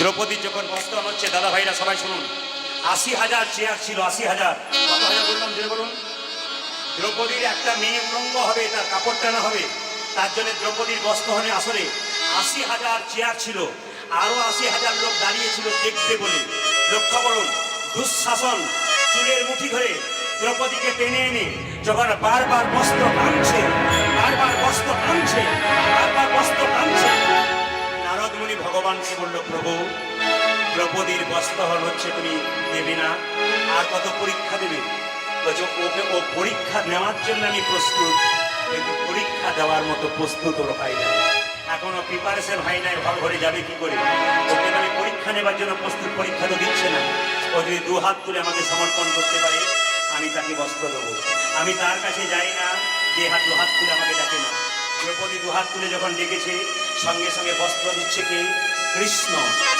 দ্রৌপদীর যখন বস্ত্রহরণ হচ্ছে, দাদা ভাইরা সবাই শুনুন, ৮০,০০০ চেয়ার ছিল, ৮০,০০০। কত হাজার বললাম জোরে বলুন? দ্রৌপদীর একটা মেয়ে উলঙ্গ হবে, তার কাপড় টানা হবে, তার জন্য দ্রৌপদীর বস্ত্রহরণে আসরে ৮০,০০০ চেয়ার ছিল, আরো ৮০,০০০ লোক দাঁড়িয়েছিল দেখবে বলে। লক্ষ্য করুন, দুঃশাসন চুলের মুঠি ধরে দ্রৌপদীকে টেনে এনে যখন বারবার বস্ত্র টানছে, বারবার বস্ত্র টানছে, বারবার বস্ত্র টানছে, নারদ মুনি ভগবানকে বলল, প্রভু দ্রৌপদীর বস্ত্রহরণ হচ্ছে, তুমি দেবে না? আর কত পরীক্ষা দেবে? বলছে, ওকে ও পরীক্ষা নেওয়ার জন্য আমি প্রস্তুত, কিন্তু পরীক্ষা দেওয়ার মতো প্রস্তুত ওর হয় না, এখনো প্রিপারেশন হয় নাই, হল ঘরে যাবে কি করে? ওকে আমি পরীক্ষা নেবার জন্য প্রস্তুত, পরীক্ষা তো দিচ্ছে না। ও যদি দু হাত তুলে আমাকে সমর্পণ করতে পারে, আমি তাকে বস্ত্র দেবো। আমি তার কাছে যাই না যে দু হাত তুলে আমাকে ডাকে না। দ্রৌপদী দু হাত তুলে যখন ডেকেছে, সঙ্গে সঙ্গে বস্ত্র দিচ্ছে কে? কৃষ্ণ।